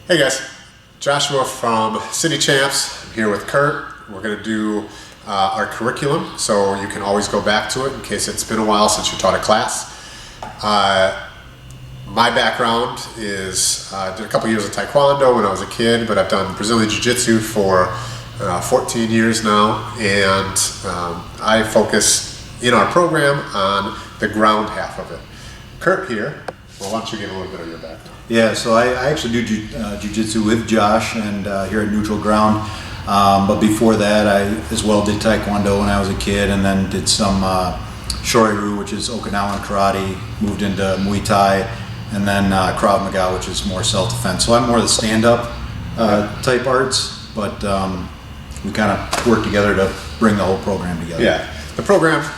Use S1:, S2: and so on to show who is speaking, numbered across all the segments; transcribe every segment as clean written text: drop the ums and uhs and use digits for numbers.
S1: Hey guys, Joshua from City Champs. I'm here with Kurt. We're going to do our curriculum, so you can always go back to it in case it's been a while since you taught a class. My background is, I did a couple years of Taekwondo when I was a kid, but I've done Brazilian Jiu-Jitsu for 14 years now, and I focus in our program on the ground half of it. Kurt here, well, why don't you give a little bit of your background?
S2: Yeah, so I actually do jiu-jitsu with Josh and here at Neutral Ground. But before that, I as well did Taekwondo when I was a kid, and then did some Shorin-ryu, which is Okinawan karate, moved into Muay Thai, and then Krav Maga, which is more self-defense. So I'm more the stand-up type arts, but we kind of work together to bring the whole program together.
S1: Yeah, the program,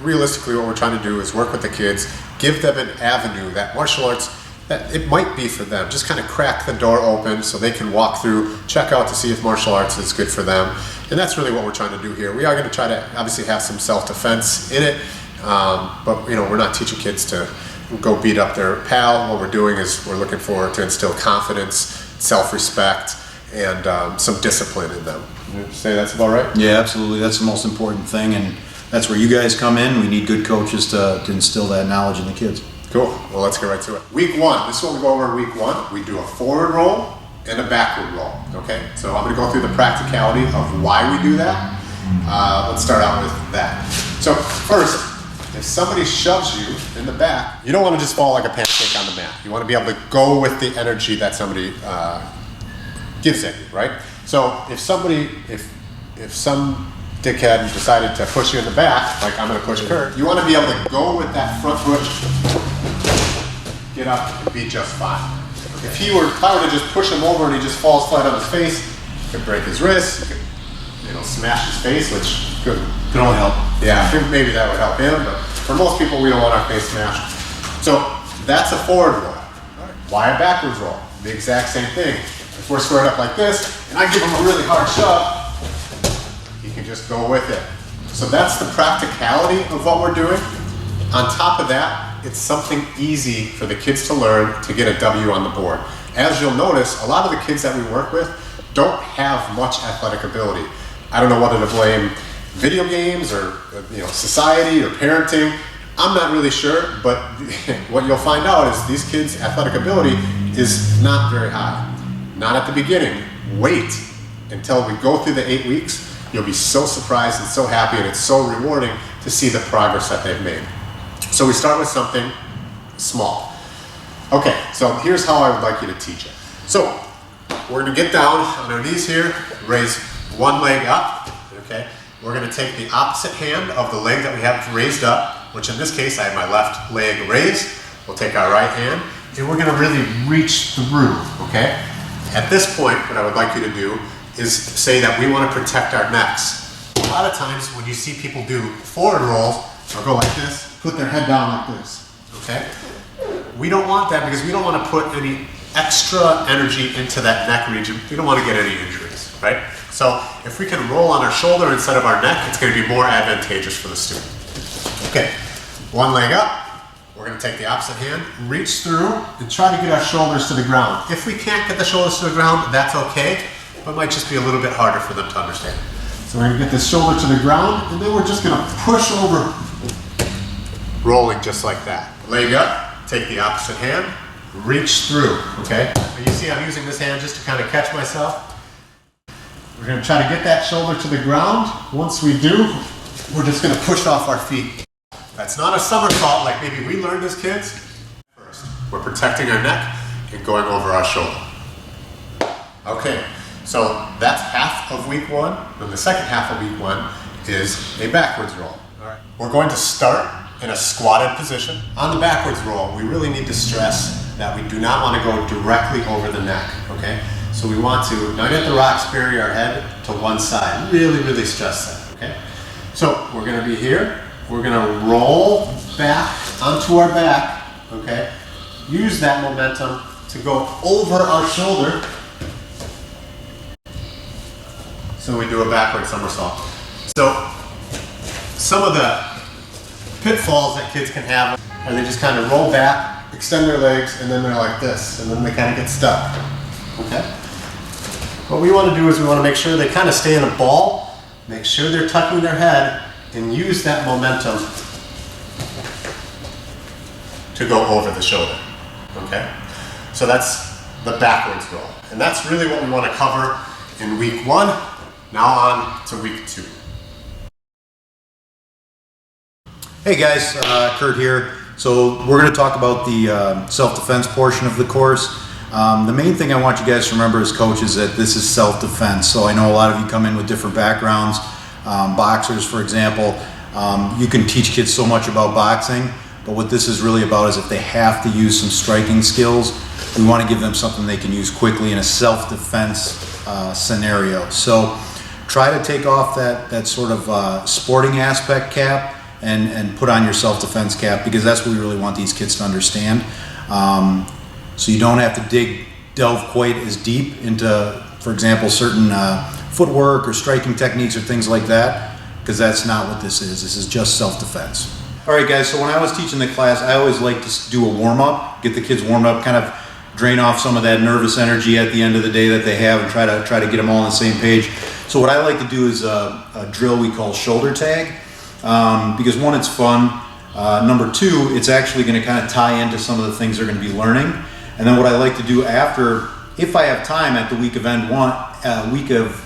S1: realistically what we're trying to do is work with the kids, give them an avenue that martial arts, that it might be for them. Just kind of crack the door open so they can walk through, check out to see if martial arts is good for them. And that's really what we're trying to do here. We are going to try to obviously have some self-defense in it, but you know, we're not teaching kids to go beat up their pal. What we're doing is we're looking to instill confidence, self-respect, and some discipline in them. Would you say that's about right?
S2: Yeah, absolutely. That's the most important thing, and that's where you guys come in. We need good coaches to instill that knowledge in the kids.
S1: Cool. Well, let's get right to it. Week one. This is what we go over in week one. We do a forward roll and a backward roll. Okay? So I'm going to go through the practicality of why we do that. Let's start out with that. So first, if somebody shoves you in the back, you don't want to just fall like a pancake on the mat. You want to be able to go with the energy that somebody gives at you, right? So if some dickhead decided to push you in the back, like I'm going to push Kurt, you want to be able to go with that front push, get up, and be just fine. If I were to just push him over and he just falls flat on his face, it could break his wrist, it could, smash his face, which could
S2: only help.
S1: Yeah, I think maybe that would help him, but for most people, we don't want our face smashed. So that's a forward roll. Why a backwards roll? The exact same thing. If we're squared up like this, and I give him a really hard shove, he can just go with it. So that's the practicality of what we're doing. On top of that, it's something easy for the kids to learn to get a W on the board. As you'll notice, a lot of the kids that we work with don't have much athletic ability. I don't know whether to blame video games or society or parenting. I'm not really sure, but what you'll find out is these kids' athletic ability is not very high. Not at the beginning. Wait until we go through the 8 weeks. You'll be so surprised and so happy, and it's so rewarding to see the progress that they've made. So we start with something small. Okay, so here's how I would like you to teach it. So we're going to get down on our knees here, raise one leg up, okay? We're going to take the opposite hand of the leg that we have raised up, which in this case I have my left leg raised. We'll take our right hand, and we're going to really reach through, okay? At this point, what I would like you to do is say that we want to protect our necks. A lot of times when you see people do forward rolls, they'll go like this, put their head down like this, okay? We don't want that because we don't want to put any extra energy into that neck region. We don't want to get any injuries, right? So if we can roll on our shoulder instead of our neck, it's going to be more advantageous for the student. Okay, one leg up. We're going to take the opposite hand, reach through, and try to get our shoulders to the ground. If we can't get the shoulders to the ground, that's okay, but it might just be a little bit harder for them to understand. So we're going to get this shoulder to the ground, and then we're just going to push over, rolling just like that. Leg up, take the opposite hand, reach through, okay? And you see I'm using this hand just to kind of catch myself. We're going to try to get that shoulder to the ground. Once we do, we're just going to push off our feet. That's not a somersault like maybe we learned as kids. First, we're protecting our neck and going over our shoulder. Okay, so that's half of week one. Then the second half of week one is a backwards roll. All right. We're going to start in a squatted position. On the backwards roll, we really need to stress that we do not want to go directly over the neck, okay? So we want to not get the rocks bury our head to one side. Really, really stress that, okay? So we're going to be here. We're going to roll back onto our back, okay? Use that momentum to go over our shoulder. So we do a backward somersault. So some of the pitfalls that kids can have are they just kind of roll back, extend their legs, and then they're like this, and then they kind of get stuck.
S3: Okay? What we want to do is we want to make sure they kind of stay in a ball, make sure they're tucking their head, and use that momentum to go over the shoulder. Okay? So that's the backwards roll. And that's really what we want to cover in week 1. Now on to week 2.
S2: Hey guys, Kurt here. So we're going to talk about the self-defense portion of the course. The main thing I want you guys to remember as coaches is that this is self-defense. So I know a lot of you come in with different backgrounds. Boxers, for example, you can teach kids so much about boxing, but what this is really about is if they have to use some striking skills, we want to give them something they can use quickly in a self-defense scenario. So try to take off that sort of sporting aspect cap and put on your self-defense cap, because that's what we really want these kids to understand. So you don't have to delve quite as deep into, for example, certain footwork or striking techniques or things like that, because that's not what this is. This is just self-defense. All right, guys, so when I was teaching the class, I always like to do a warm-up, get the kids warmed up, kind of drain off some of that nervous energy at the end of the day that they have, and try to get them all on the same page. So what I like to do is a drill we call shoulder tag, because one, it's fun. Number 2, it's actually going to kind of tie into some of the things they're going to be learning. And then what I like to do after, if I have time at the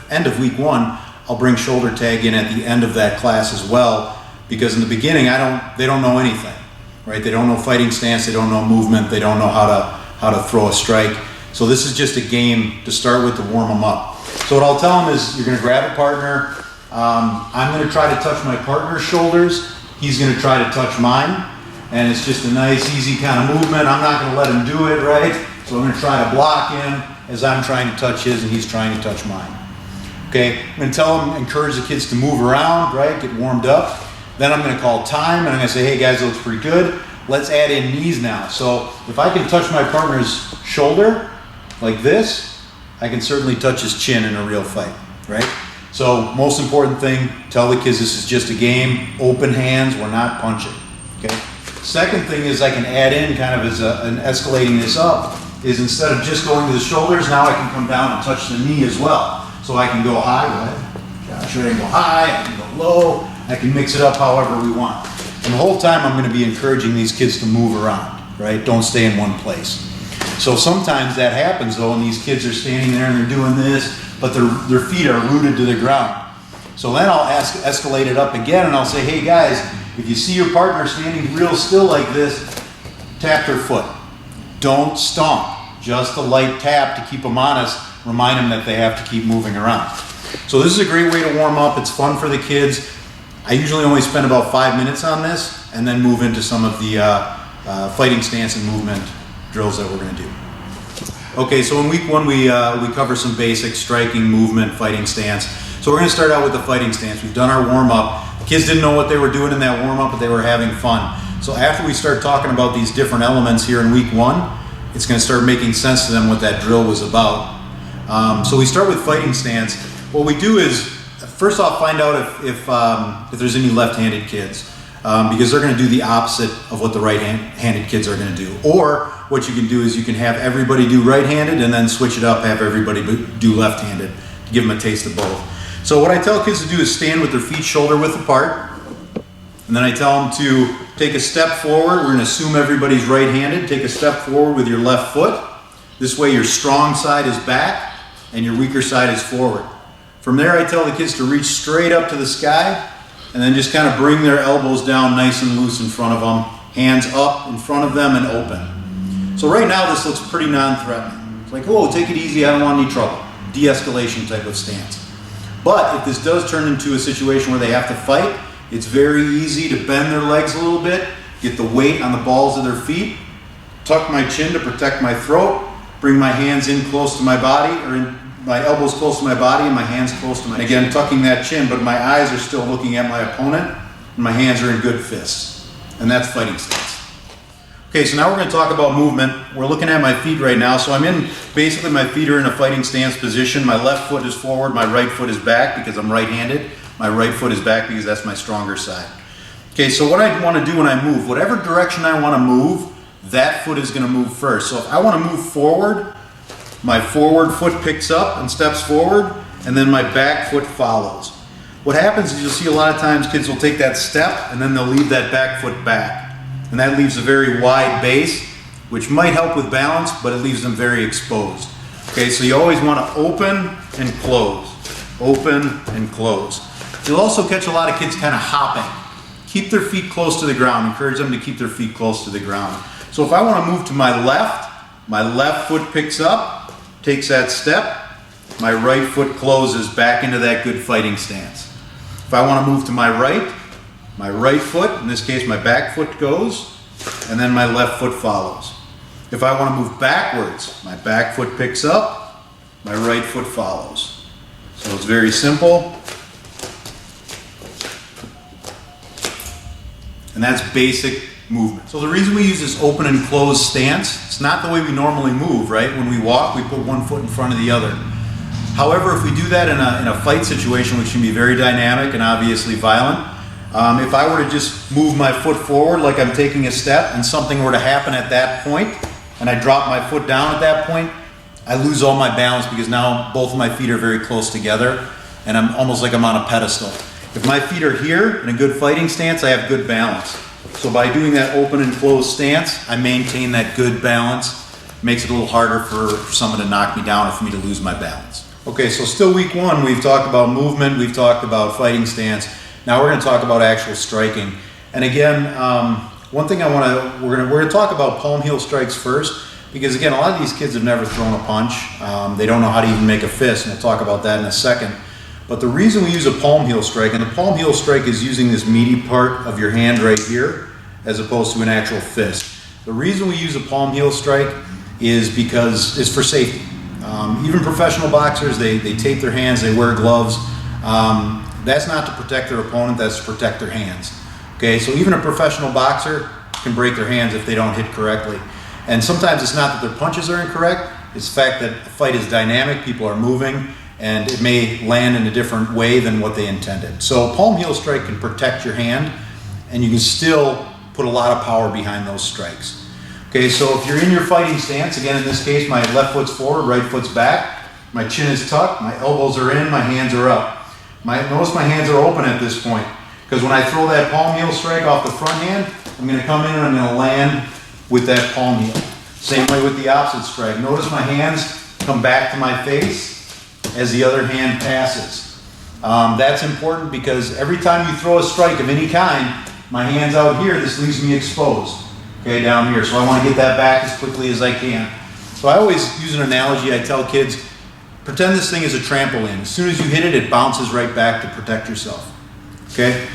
S2: end of week 1, I'll bring shoulder tag in at the end of that class as well, because in the beginning they don't know anything, right? They don't know fighting stance, they don't know movement, they don't know how to throw a strike. So this is just a game to start with to warm them up. So what I'll tell them is, you're going to grab a partner. I'm going to try to touch my partner's shoulders. He's going to try to touch mine. And it's just a nice, easy kind of movement. I'm not going to let him do it, right? So I'm going to try to block him as I'm trying to touch his and he's trying to touch mine. Okay, I'm going to tell him, encourage the kids to move around, right? Get warmed up. Then I'm going to call time and I'm going to say, hey guys, that looks pretty good. Let's add in knees now. So if I can touch my partner's shoulder like this, I can certainly touch his chin in a real fight, right? So most important thing, tell the kids this is just a game, open hands, we're not punching, okay? Second thing is I can add in kind of as an escalating this up, is instead of just going to the shoulders, now I can come down and touch the knee as well. So I can go high, right? I can go high, I can go low, I can mix it up however we want. And the whole time I'm going to be encouraging these kids to move around, right? Don't stay in one place. So sometimes that happens though, and these kids are standing there and they're doing this, but their feet are rooted to the ground. So then I'll escalate it up again and I'll say, hey guys, if you see your partner standing real still like this, tap their foot. Don't stomp, just a light tap to keep them honest, remind them that they have to keep moving around. So this is a great way to warm up, it's fun for the kids. I usually only spend about 5 minutes on this and then move into some of the fighting stance and movement drills that we're going to do. Okay, so in week 1 we cover some basic striking, movement, fighting stance. So we're going to start out with the fighting stance. We've done our warm-up. Kids didn't know what they were doing in that warm-up, but they were having fun. So after we start talking about these different elements here in week 1, it's going to start making sense to them what that drill was about. So we start with fighting stance. What we do is, first off, find out if there's any left-handed kids, because they're going to do the opposite of what the right-handed kids are going to do. Or what you can do is you can have everybody do right-handed and then switch it up, have everybody do left-handed, to give them a taste of both. So what I tell kids to do is stand with their feet shoulder width apart, and then I tell them to take a step forward. We're going to assume everybody's right-handed. Take a step forward with your left foot. This way your strong side is back and your weaker side is forward. From there I tell the kids to reach straight up to the sky and then just kind of bring their elbows down nice and loose in front of them, hands up in front of them and open. So right now this looks pretty non-threatening. It's like, whoa, take it easy, I don't want any trouble. De-escalation type of stance. But if this does turn into a situation where they have to fight, it's very easy to bend their legs a little bit, get the weight on the balls of their feet, tuck my chin to protect my throat, bring my hands in close to my body, or my elbows close to my body and my hands close to my, again, tucking that chin, but my eyes are still looking at my opponent and my hands are in good fists. And that's fighting stance. Okay, so now we're going to talk about movement. We're looking at my feet right now. So I'm in, basically my feet are in a fighting stance position. My left foot is forward, my right foot is back because I'm right-handed. My right foot is back because that's my stronger side. Okay, so what I want to do when I move, whatever direction I want to move, that foot is going to move first. So if I want to move forward, my forward foot picks up and steps forward, and then my back foot follows. What happens is you'll see a lot of times kids will take that step and then they'll leave that back foot back. And that leaves a very wide base, which might help with balance, but it leaves them very exposed. Okay, so you always want to open and close, open and close. You'll also catch a lot of kids kind of hopping. Keep their feet close to the ground. Encourage them to keep their feet close to the ground. So if I want to move to my left foot picks up, takes that step, my right foot closes back into that good fighting stance. If I want to move to my right foot, in this case my back foot goes, and then my left foot follows. If I want to move backwards, my back foot picks up, my right foot follows. So it's very simple. And that's basic movement. So the reason we use this open and closed stance, it's not the way we normally move, right? When we walk, we put one foot in front of the other. However, if we do that in a fight situation, which can be very dynamic and obviously violent, if I were to just move my foot forward like I'm taking a step and something were to happen at that point, and I drop my foot down at that point, I lose all my balance because now both of my feet are very close together and I'm almost like I'm on a pedestal. If my feet are here in a good fighting stance, I have good balance. So by doing that open and closed stance, I maintain that good balance. Makes it a little harder for someone to knock me down or for me to lose my balance. Okay, so still week one, we've talked about movement, we've talked about fighting stance. Now we're going to talk about actual striking. And again, one thing we're going to talk about palm heel strikes first, because again, a lot of these kids have never thrown a punch. They don't know how to even make a fist, and we'll talk about that in a second. But the reason we use a palm heel strike, and the palm heel strike is using this meaty part of your hand right here, as opposed to an actual fist. The reason we use a palm heel strike is because it's for safety. Even professional boxers, they tape their hands, they wear gloves. That's not to protect their opponent, that's to protect their hands. Okay, so even a professional boxer can break their hands if they don't hit correctly. And sometimes it's not that their punches are incorrect, it's the fact that the fight is dynamic, people are moving, and it may land in a different way than what they intended. So palm heel strike can protect your hand, and you can still put a lot of power behind those strikes. Okay, so if you're in your fighting stance, again in this case my left foot's forward, right foot's back, my chin is tucked, my elbows are in, my hands are up. Notice my hands are open at this point, because when I throw that palm heel strike off the front hand, I'm going to come in and I'm going to land with that palm heel. Same way with the opposite strike. Notice my hands come back to my face as the other hand passes. That's important because every time you throw a strike of any kind, my hand's out here, this leaves me exposed, okay, down here. So I want to get that back as quickly as I can. So I always use an analogy. I tell kids, pretend this thing is a trampoline. As soon as you hit it, it bounces right back to protect yourself, okay?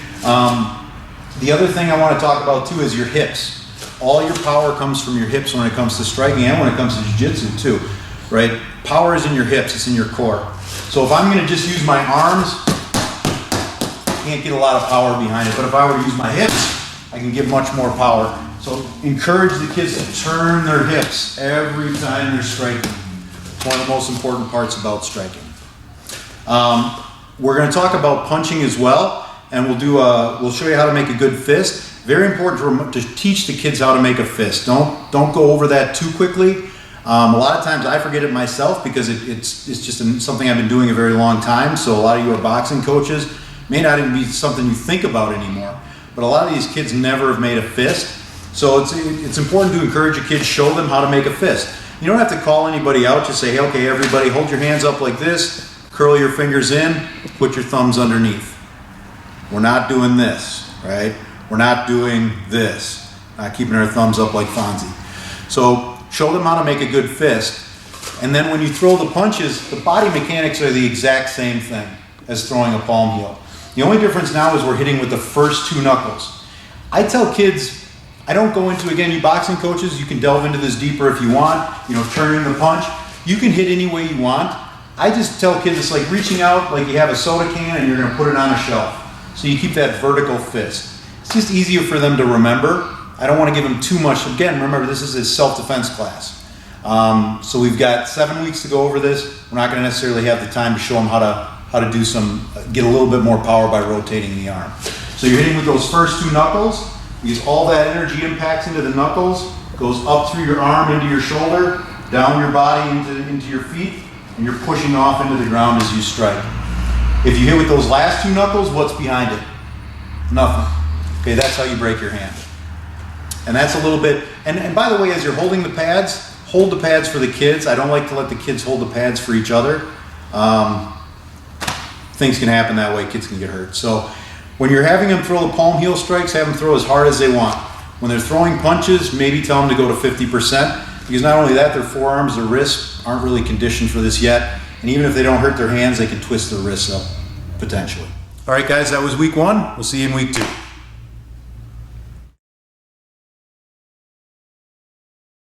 S2: The other thing I want to talk about too is your hips. All your power comes from your hips when it comes to striking and when it comes to jiu-jitsu too, right? Power is in your hips, it's in your core. So if I'm going to just use my arms, I can't get a lot of power behind it. But if I were to use my hips, I can get much more power. So encourage the kids to turn their hips every time they're striking. It's one of the most important parts about striking. We're going to talk about punching as well, and we'll show you how to make a good fist. Very important to teach the kids how to make a fist. Don't go over that too quickly. A lot of times I forget it myself because it's just something I've been doing a very long time. So a lot of you are boxing coaches. May not even be something you think about anymore. But a lot of these kids never have made a fist. So it's important to encourage your kids, show them how to make a fist. You don't have to call anybody out. Just say, hey, okay, everybody, hold your hands up like this, curl your fingers in, put your thumbs underneath. We're not doing this, right? We're not doing this. Not keeping our thumbs up like Fonzie. So show them how to make a good fist. And then when you throw the punches, the body mechanics are the exact same thing as throwing a palm heel. The only difference now is we're hitting with the first two knuckles. I tell kids, I don't go into, again, you boxing coaches, you can delve into this deeper if you want, turning the punch. You can hit any way you want. I just tell kids it's like reaching out like you have a soda can and you're going to put it on a shelf. So you keep that vertical fist. It's just easier for them to remember. I don't want to give them too much. Again, remember, this is a self-defense class. So we've got 7 weeks to go over this. We're not going to necessarily have the time to show them how to get a little bit more power by rotating the arm. So you're hitting with those first two knuckles, because all that energy impacts into the knuckles, goes up through your arm into your shoulder, down your body into your feet, and you're pushing off into the ground as you strike. If you hit with those last two knuckles, what's behind it? Nothing. Okay, that's how you break your hand. And that's a little bit, and by the way, as you're holding the pads, hold the pads for the kids. I don't like to let the kids hold the pads for each other. Things can happen that way, kids can get hurt. So when you're having them throw the palm heel strikes, have them throw as hard as they want. When they're throwing punches, maybe tell them to go to 50%, because not only that, their forearms, their wrists aren't really conditioned for this yet. And even if they don't hurt their hands, they can twist their wrists up, potentially. All right, guys, that was week 1. We'll see you in week 2.